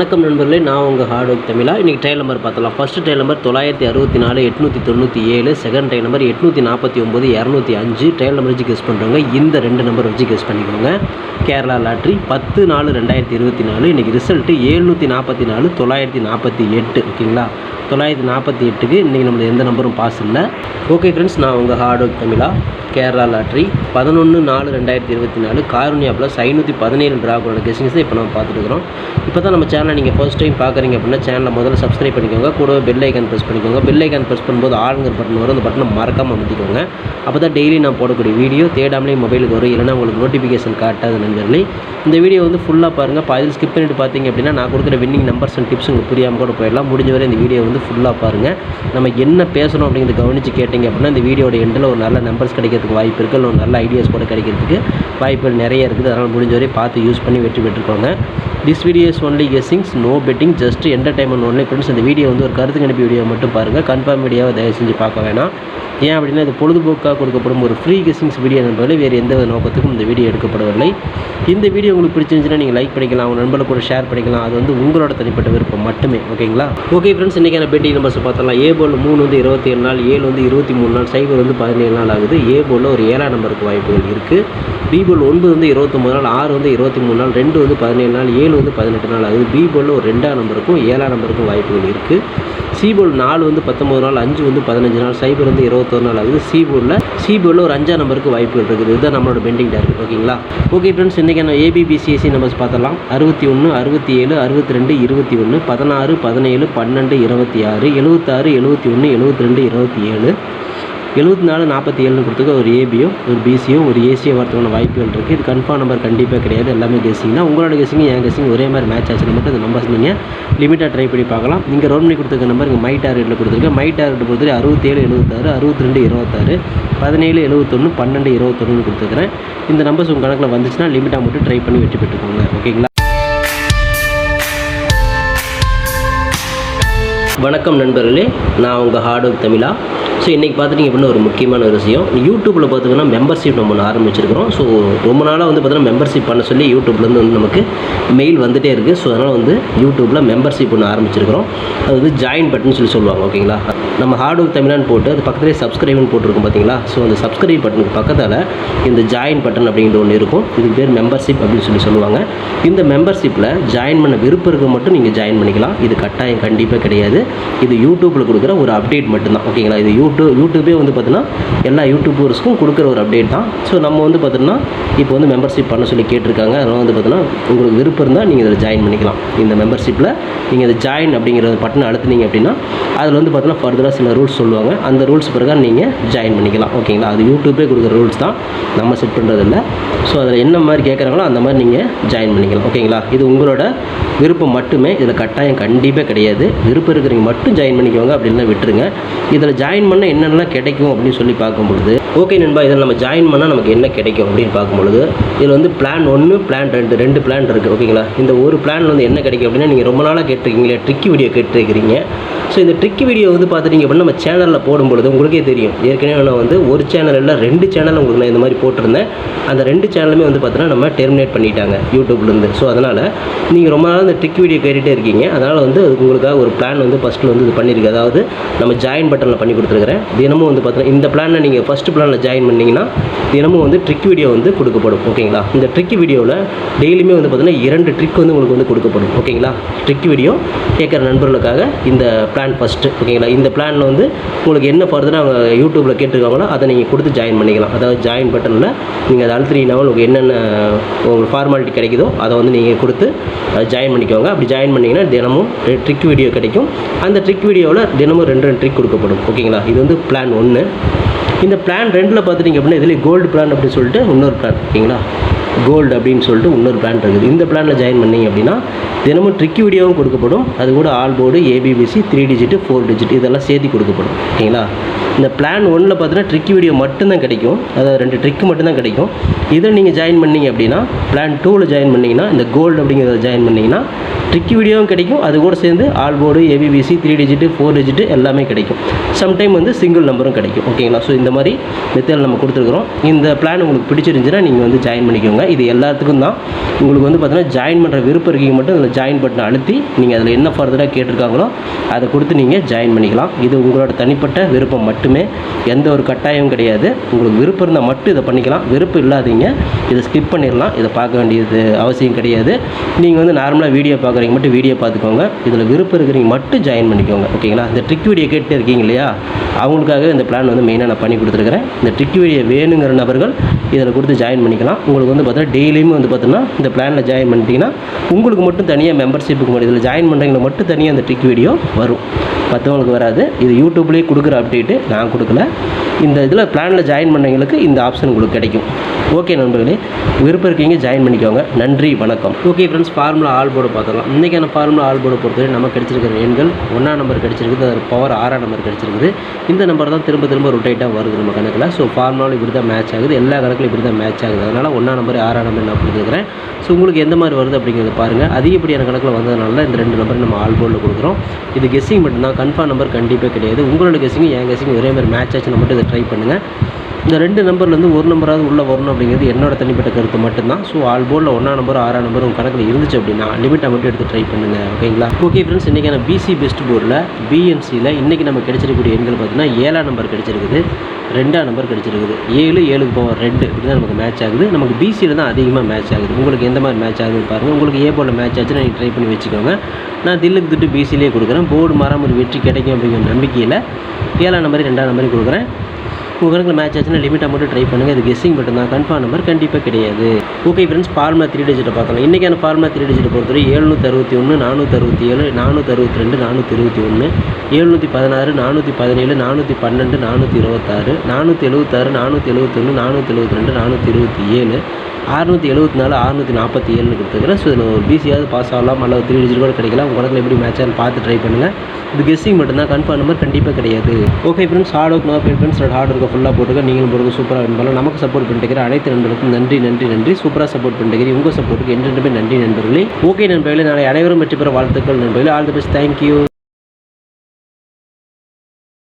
வணக்கம் நண்பர்களே, நான் உங்கள் ஹார்ட் ஒர்க் தமிழா. இன்றைக்கி ட்ரையல் நம்பர் பார்த்தலாம். First trial number 964 897, second trial number 849 205. Trial number வச்சு கெஸ் பண்ணுறவங்க இந்த ரெண்டு நம்பர் வச்சு கெஸ் பண்ணிக்கோங்க. கேரளா லாட்ரி 10/4/2024. இன்றைக்கி ரிசல்ட்டு 744 948. ஓகேங்களா, 948க்கு இன்றைக்கி நம்மளுக்கு எந்த நம்பரும் பாஸ் இல்லை. ஓகே ஃப்ரெண்ட்ஸ், நான் உங்கள் ஹார்ட் ஒர்க் தமிழா. கேரளா லாட்ரி 11/4/2024 காருண்யா ப்ளஸ் 517 ட்ராகோட கெஸிங்ஸ் தான் இப்போ நம்ம பார்த்துருக்குறோம். இப்போ தான் நம்ம சேனலை நீங்கள் ஃபர்ஸ்ட் டைம் பார்க்குறீங்க அப்படின்னா சேனலை முதல்ல சப்ஸ்கிரைப் பண்ணிக்கோங்க. கூடவே பெல் ஐக்கான் ப்ரெஸ் பண்ணிக்கோங்க. பெல் ஐக்கான் ப்ரெஸ் பண்ணும்போது ஆளுங்கிற பட்டன் வரும். அந்த பட்டனை மறக்காமல் அமைத்திக்கோங்க. அப்போ தான் டெய்லி நான் போடக்கூடிய வீடியோ தேடாமலே மொபைலுக்கு வரும். இல்லைனா உங்களுக்கு நோட்டிஃபிகேஷன் காட்டாது நண்பர்களே. இந்த வீடியோ வந்து ஃபுல்லாக பாருங்கள். பாதியில் ஸ்கிப் பண்ணிட்டு பார்த்தீங்க அப்படின்னா நான் கொடுக்குற வின்னிங் நம்பர்ஸ் அண்ட் டிப்ஸ் உங்களுக்கு புரியாமல் கூட போயிடலாம். முடிஞ்ச வரை இந்த வீடியோ வந்து ஃபுல்லாக பாருங்கள். நம்ம என்ன பேசணும் அப்படிங்கிறத கவனித்து கேட்டிங்க அப்படின்னா இந்த வீடியோட எண்டில் ஒரு நல்ல நம்பர்ஸ் கிடைக்கிறதுக்கு வாய்ப்பு இருக்குது. ஒரு நல்ல ஐடியாஸ் கூட கிடைக்கிறதுக்கு வாய்ப்புகள் நிறைய இருக்குது. அதனால் முடிஞ்ச வரை பார்த்து யூஸ் பண்ணி வெற்றி பெற்றுக்கோங்க. This video is only guessings, no betting, just entertainment only. Friends, இந்த வீடியோ வந்து ஒரு கருத்து கணிப்பு வீடியோ மட்டும் பாருங்கள். கன்ஃபார்ம் வீடியோவை தயவு செஞ்சு பார்க்க வேணாம். ஏன் அப்படின்னா இது பொழுதுபோக்காக கொடுக்கப்படும் ஒரு ஃப்ரீ கெஸ்ஸிங்ஸ் வீடியோ நண்பர்களே. வேறு எந்த நோக்கத்துக்கும் இந்த வீடியோ எடுக்கப்படவில்லை. இந்த வீடியோ உங்களுக்கு பிடிச்சிருந்துச்சுன்னா நீங்கள் லைக் பண்ணிக்கலாம், உங்கள் நண்பர்களுக்கு கூட ஷேர் பண்ணிக்கலாம். அது வந்து உங்களோட தனிப்பட்ட விருப்பம் மட்டுமே. ஓகேங்களா? ஓகே ஃப்ரெண்ட்ஸ், இன்றைக்கான பெட்டிங் நம்பர்ஸ் பார்த்தலாம். ஏ போல் 3 வந்து 27 நாள், 7 வந்து 23 நாள், சைபர் வந்து 17 நாள் ஆகுது. ஏ போலில் ஒரு 7ஆம் நம்பருக்கு வாய்ப்புகள் இருக்குது. பி போல் 9 வந்து 29 நாள், 6 வந்து 23 நாள், 2 வந்து 17 நாள், 7 வந்து 18 நாள் ஆகுது. பி போலில் ஒரு 2ஆம் நம்பருக்கும் 7ஆம் நம்பருக்கும் வாய்ப்புகள் இருக்குது. சி போல் 4 வந்து 19 நாள், 5 வந்து 15 நாள், சைபர் வந்து 21 நாள் ஆகுது. சி போலில் ஒரு 5ஆம் நம்பருக்கு வாய்ப்புகள் இருக்குது. இதுதான் நம்மளோட பெண்டிங் டார்கெட். ஓகேங்களா? ஓகே ஃப்ரெண்ட்ஸ், இன்றைக்கான ஏபிபிசிஎஸ்சி நம்பர்ஸ் பார்த்தலாம். 61 67 62 21 16 17 12 26 76 71 72 27 74 47 கொடுத்துக்க ஒரு ஏபியோ ஒரு பிசியோ ஒரு ஏசியோ வரதுக்கான வாய்ப்புகள் இருக்குது. இது கன்ஃபார்ம் நம்பர் கண்டிப்பாக கிடையாது. எல்லாமே கெஸிங் தான். உங்களோட கெஸிங் என் கெஸிங் ஒரே மாதிரி மேட்ச் ஆச்சுன்னு மட்டும் இந்த நம்பர்ஸ் நீங்கள் லிமிட்டாக ட்ரை பண்ணி பார்க்கலாம். நீங்கள் ரோல் பண்ணி கொடுத்துருக்க நம்பர் இங்கே மை டார்கெட்டில் கொடுத்துருக்கேன். மை டார்கெட் பொறுத்தவரை 67 76 62 26 17 71 12 21 கொடுத்துருக்கிறேன். இந்த நம்பர்ஸ் உங்கள் கணக்கில் வந்துச்சுன்னா லிமிட்டாக மட்டும் ட்ரை பண்ணி வெற்றி பெற்றுக்கோங்க. ஓகேங்களா? வணக்கம் நண்பர்களே, நான் உங்கள் ஹார்ட் ஒர்க் தமிழா. ஸோ இன்றைக்கி பார்த்துட்டிங்க அப்படின்னா ஒரு முக்கியமான ஒரு விஷயம். யூடியூப்பில் பார்த்திங்கன்னா மெம்பர்ஷிப் நம்ம ஒன்று ஆரம்பிச்சிருக்கிறோம். ஸோ ரொம்ப நாளாக வந்து பார்த்தீங்கன்னா மெம்பர்ஷிப் பண்ண சொல்லி யூடியூப்லேருந்து வந்து நமக்கு மெயில் வந்துகிட்டே இருக்குது. ஸோ அதனால் வந்து யூடியூப்பில் மெம்பர்ஷிப் ஒன்று ஆரம்பிச்சிருக்கிறோம். அது வந்து ஜாயின் பட்டன் சொல்லி சொல்லுவாங்க. ஓகேங்களா? நம்ம ஹார்ட் ஒர்க் தமிழான்னு போட்டு அது பக்கத்துலேயே சப்ஸ்கிரைப்னு போட்டிருக்கோம் பார்த்தீங்களா? ஸோ அந்த சப்ஸ்கிரைப் பட்டனுக்கு பக்கத்தில் இந்த ஜாயின் பட்டன் அப்படிங்கிற ஒன்று இருக்கும். இதுக்கு பேர் மெம்பர்ஷிப் அப்படின்னு சொல்லி சொல்லுவாங்க. இந்த மெம்பர்ஷிப்பில் ஜாயின் பண்ண விருப்பம் இருக்க மட்டும் நீங்கள் ஜாயின் பண்ணிக்கலாம். இது கட்டாயம் கண்டிப்பாக கிடையாது. இது யூடியூப்பில் கொடுக்குற ஒரு அப்டேட் மட்டும்தான். ஓகேங்களா? இது யூடியூபே வந்து பார்த்தீங்கன்னா எல்லா யூடியூபர்ஸ்க்கும் கொடுக்குற ஒரு அப்டேட் தான். ஸோ நம்ம வந்து பார்த்தீங்கன்னா இப்போ வந்து மெம்பர்ஷிப் பண்ண சொல்லி கேட்டிருக்காங்க. அதனால் வந்து பார்த்தீங்கன்னா உங்களுக்கு விருப்பம் இருந்தால் நீங்கள் இதில் ஜாயின் பண்ணிக்கலாம். இந்த மெம்பர்ஷிப்பில் நீங்கள் இதை ஜாயின் அப்படிங்கிற பட்டனை அழுத்துனீங்க அப்படின்னா அதில் வந்து பார்த்தீங்கன்னா ஃபர்தராக சில ரூல்ஸ் சொல்லுவாங்க. அந்த ரூல்ஸ் பிரகாரம் நீங்கள் ஜாயின் பண்ணிக்கலாம். ஓகேங்களா? அது யூடியூபே கொடுக்குற ரூல்ஸ் தான், நம்ம செட் பண்ணுறதில்ல. ஸோ அதில் என்ன மாதிரி கேட்குறாங்களோ அந்த மாதிரி நீங்கள் ஜாயின் பண்ணிக்கலாம். ஓகேங்களா? இது உங்களோட விருப்பம் மட்டுமே. இதில் கட்டாயம் கண்டிப்பாக கிடையாது. விருப்பம் இருக்கிறவங்க மட்டும் ஜாயின் பண்ணிக்கோங்க, அப்படின்னா விட்டுருங்க. இதில் ஜாயின் பண்ண என்னென்னலாம் கிடைக்கும் அப்படின்னு சொல்லி பார்க்கும்பொழுது, ஓகே நண்பா, இதில் நம்ம ஜாயின் பண்ணால் நமக்கு என்ன கிடைக்கும் அப்படின்னு பார்க்கும்பொழுது இதில் வந்து பிளான் 1 பிளான் 2 பிளான் இருக்குது. ஓகேங்களா? இந்த ஒரு பிளான் வந்து என்ன கிடைக்கும் அப்படின்னா நீங்கள் ரொம்ப நாளாக கேட்டிருக்கீங்களே ட்ரிக்கி வீடியோ கேட்டிருக்கிறீங்க. ஸோ இந்த ட்ரிக்கி வீடியோ வந்து பார்த்துட்டிங்க அப்படின்னா நம்ம சேனலில் போடும்பொழுது உங்களுக்கே தெரியும். ஏற்கனவே நான் வந்து ஒரு சேனல் இல்லை 2 சேனல் உங்களுக்கு நான் இந்த மாதிரி போட்டிருந்தேன். அந்த 2 சேனலுமே வந்து பார்த்தீங்கன்னா நம்ம டெர்மினேட் பண்ணிட்டாங்க யூடியூப்லேருந்து. ஸோ அதனால் நீங்கள் ரொம்ப நாள் இந்த ட்ரிக் வீடியோ கேட்டுகிட்டே இருக்கீங்க. அதனால் வந்து உங்களுக்காக ஒரு பிளான் வந்து ஃபஸ்ட்டில் வந்து இது பண்ணியிருக்கு. அதாவது நம்ம ஜாயின் பட்டனில் பண்ணி கொடுத்துருக்குறேன். தினமும் வந்து பார்த்தீங்கன்னா இந்த பிளானில் நீங்கள் ஃபஸ்ட்டு பிளானில் ஜாயின் பண்ணிங்கன்னா தினமும் வந்து ட்ரிக் வீடியோ வந்து கொடுக்கப்படும். ஓகேங்களா? இந்த ட்ரிக் வீடியோவில் டெய்லியுமே வந்து பார்த்தீங்கன்னா 2 ட்ரிக் வந்து உங்களுக்கு வந்து கொடுக்கப்படும். ஓகேங்களா? ட்ரிக் வீடியோ கேட்குற நண்பர்களுக்காக இந்த பிளான் ஃபஸ்ட்டு. ஓகேங்களா? இந்த பிளானில் வந்து உங்களுக்கு என்ன ஃபர்தராக அவங்க யூடியூப்பில் கேட்டிருக்காங்களோ அதை நீங்கள் கொடுத்து ஜாயின் பண்ணிக்கலாம். அதாவது ஜாயின் பட்டனில் நீங்கள் அதை அழுத்தினீங்கன்னா உங்களுக்கு என்னென்ன உங்களுக்கு ஃபார்மாலிட்டி கிடைக்குதோ அதை வந்து நீங்கள் கொடுத்து ஜாயின் பண்ணிக்கோங்க. அப்படி ஜாயின் பண்ணிங்கன்னா தினமும் ட்ரிக் வீடியோ கிடைக்கும். அந்த ட்ரிக் வீடியோவில் தினமும் 2 ட்ரிக் கொடுக்கப்படும். ஓகேங்களா? இது வந்து பிளான் 1. இந்த பிளான் 2ல் பார்த்துட்டிங்க அப்படின்னா இதில் கோல்டு பிளான் அப்படின்னு சொல்லிட்டு இன்னொரு பிளான். ஓகேங்களா? கோல்டு அப்படின்னு சொல்லிட்டு இன்னொரு பிளான் இருக்குது. இந்த பிளானில் ஜாயின் பண்ணிங்க அப்படின்னா தினமும் ட்ரிக்கி வீடியோவும் கொடுக்கப்படும். அது கூட all board, ABBC, 3 digit 4 digit இதெல்லாம் சேர்த்து கொடுக்கப்படும். ஓகேங்களா? இந்த பிளான் 1ல் பார்த்தீங்கன்னா ட்ரிக் வீடியோ மட்டும்தான் கிடைக்கும், அதாவது 2 ட்ரிக் மட்டும்தான் கிடைக்கும். இதில் நீங்கள் ஜாயின் பண்ணீங்க அப்படின்னா பிளான் 2ல் ஜாயின் பண்ணிங்கன்னா இந்த கோல்டு அப்படிங்கிறத ஜாயின் பண்ணிங்கன்னா ட்ரிக் வீடியோவும் கிடைக்கும், அது கூட சேர்ந்து all board, ABBC, 3 digit 4 digit எல்லாமே கிடைக்கும். சம்டைம் வந்து சிங்கிள் நம்பரும் கிடைக்கும். ஓகேங்களா? ஸோ இந்த மாதிரி மெத்தேடில் நம்ம கொடுத்துருக்குறோம். இந்த பிளான் உங்களுக்கு பிடிச்சிருந்துச்சுன்னா நீங்கள் வந்து ஜாயின் பண்ணிக்கோங்க. இது எல்லாத்துக்கும் தான். உங்களுக்கு வந்து பார்த்தீங்கன்னா ஜாயின் பண்ணுற விருப்பம் இருக்கீங்க மட்டும் அதில் ஜாயின் பட்டனை அழுத்தி நீங்கள் அதில் என்ன ஃபர்தராக கேட்டிருக்காங்களோ அதை கொடுத்து நீங்கள் ஜாயின் பண்ணிக்கலாம். இது உங்களோட தனிப்பட்ட விருப்பம் மட்டுமே, எந்த ஒரு கட்டாயமும் கிடையாது. உங்களுக்கு விருப்பம் இருந்தால் மட்டும் இதை பண்ணிக்கலாம், விருப்பம் இல்லாதீங்க இதை ஸ்கிப் பண்ணிடலாம். இதை பார்க்க வேண்டியது அவசியம் கிடையாது. நீங்கள் வந்து நார்மலாக வீடியோ பார்க்குறீங்க மட்டும் வீடியோ பார்த்துக்கோங்க. இதில் விருப்பம் இருக்கிறீங்க மட்டும் ஜாயின் பண்ணிக்கோங்க. ஓகேங்களா? இந்த ட்ரிக் வீடியோ கேட்டு இருக்கீங்க இல்லையா, அவங்களுக்காக இந்த பிளான் வந்து மெயினாக நான் பண்ணி கொடுத்துருக்குறேன். இந்த ட்ரிக் வீடியோ வேணுங்கிற நபர்கள் இதில் கொடுத்து ஜாயின் பண்ணிக்கலாம். உங்களுக்கு வந்து பார்த்தீங்கன்னா டெய்லியுமே வந்து பார்த்தீங்கன்னா இந்த பிளானில் ஜாயின் பண்ணிட்டீங்கன்னா உங்களுக்கு மட்டும் தனியாக மெம்பர்ஷிப்புக்கு மட்டும் இதில் ஜாயின் பண்ணுறவங்களுக்கு மட்டும் தனியாக அந்த ட்ரிக் வீடியோ வரும், மற்றவங்களுக்கு வராது. இது யூடியூப்லேயே கொடுக்குற அப்டேட்டு, நான் கொடுக்கல. இந்த இதில் பிளானில் ஜாயின் பண்ணவங்களுக்கு இந்த ஆப்ஷன் உங்களுக்கு கிடைக்கும். ஓகே நண்பர்களே, விருப்பம் இருக்கீங்க ஜாயின் பண்ணிக்கோங்க. நன்றி, வணக்கம். Okay friends, formula all board பார்த்துக்கலாம். இன்றைக்கான ஃபார்முலா ஆல் போர்டு பொறுத்தவரை நமக்கு கிடைச்சிருக்கிற எண்கள் 1ஆம் நம்பர் கிடைச்சிருக்குது, அது பவர் 6ஆம் நம்பர் கிடைச்சிருக்குது. இந்த நம்பர் தான் திரும்ப திரும்ப ரொட்டேட்டாக வருது நம்ம கணக்கில். ஸோ ஃபார்முலாவில் இப்படி தான் மேட்ச் ஆகுது, எல்லா கணக்கிலும் இப்படி தான் மேட்ச் ஆகுது. அதனால் 1ஆம் நம்பர் 6ஆம் நம்பர் நான் கொடுத்துருக்கிறேன். ஸோ உங்களுக்கு எந்த மாதிரி வருது அப்படிங்கிறத பாருங்கள். அதிகப்படியான கணக்கில் வந்ததுனால இந்த 2 நம்பர் நம்ம ஆல் போர்டில் கொடுக்குறோம். இது கெஸ்ஸிங் மட்டும்தான், கன்ஃபார்ம் நம்பர் கண்டிப்பாக கிடையாது. உங்களோட கெஸ்ஸிங் என் கெஸ்ஸிங் ஒரே மாதிரி மேட்ச் ஆச்சுன்னா மட்டும் இதை ட்ரை பண்ணுங்கள். இந்த 2 நம்பர்லேருந்து ஒரு நம்பராவது உள்ளே வரணும் அப்படிங்கிறது என்னோட தனிப்பட்ட கருத்து மட்டும்தான். ஸோ ஆல் போர்டில் 1ஆம் நம்பர் 6ஆம் நம்பர் உங்கள் கணக்கில் இருந்துச்சு அப்படின்னா லிமிட்டாக மட்டும் எடுத்து ட்ரை பண்ணுங்கள். ஓகேங்களா? ஓகே ஃப்ரெண்ட்ஸ், இன்றைக்கான பிசி பெஸ்ட் போர்டில் பிஎன்சியில் இன்றைக்கி நம்ம கிடைச்சிருக்கக்கூடிய எண்கள் பார்த்தீங்கன்னா 7ஆம் நம்பர் கிடைச்சிருக்குது, 2ஆம் நம்பர் கிடைச்சிருக்குது. 7 7க்கு பவர் 2 இப்படி தான் நமக்கு மேட்ச் ஆகுது. நமக்கு பிசியில் தான் அதிகமாக மேட்ச் ஆகுது. உங்களுக்கு எந்த மாதிரி மேட்ச் ஆகுதுன்னு பாருங்கள். உங்களுக்கு ஏ போர்டில் மேட்ச் ஆச்சுன்னா நீங்கள் ட்ரை பண்ணி வச்சுக்கோங்க. நான் தில்லுக்கு திட்டு பிசிலேயே கொடுக்குறேன். போர்டு மாறாமல் ஒரு வெற்றி கிடைக்கும் அப்படிங்கிற நம்பிக்கையில் 7ஆம் நம்பர் 2ஆம் நம்பரையும் கொடுக்குறேன். உங்கள் கணக்கில் மேட்ச் ஆச்சுன்னா லிமிட்டாக மட்டும் ட்ரை பண்ணுங்கள். இது கெஸ்ஸிங் மட்டும் தான், கன்ஃபார்ம் நம்பர் கண்டிப்பாக கிடையாது. ஓகே ஃப்ரெண்ட்ஸ், ஃபார்முலா 3 டிஜிட்டை பார்க்கலாம். இன்றைக்கான ஃபார்முலா 3 டிஜிட்டை பொறுத்தவரை 761 467 462 421 716 417 412 426 476 471 472 427 674 647 கொடுத்துருக்குறேன். ஸோ இதில் ஒரு பிசியாவது பாஸ் ஆகலாம், அல்லது 3 டிஜிட் கூட கிடைக்கலாம். உங்கள் கணக்கில் எப்படி மேட்ச் ஆகுன்னு பார்த்து ட்ரை பண்ணுங்கள். இது கெஸ்ஸிங் மட்டும்தான், கன்ஃபார்ம் நம்பர் கண்டிப்பாக கிடையாது. Okay friends, hard work no friends, hard ஒர்க்கை ஃபுல்லாக போட்டுருக்க நீங்களும் போடுங்க, சூப்பராக வின் பண்ணலாம். நமக்கு சப்போர்ட் பண்ணிட்டு அனைத்து நண்பர்களுக்கும் நன்றி நன்றி நன்றி. சூப்பராக சப்போர்ட் பண்ணிட்டு உங்கள் சப்போர்ட்டுக்கு என்றென்றுமே நன்றி நண்பர்களே. ஓகே நண்பர்களே, நாளை அனைவரும் வெற்றி பெற வாழ்த்துக்கள் நண்பர்களே. All the best, thank you.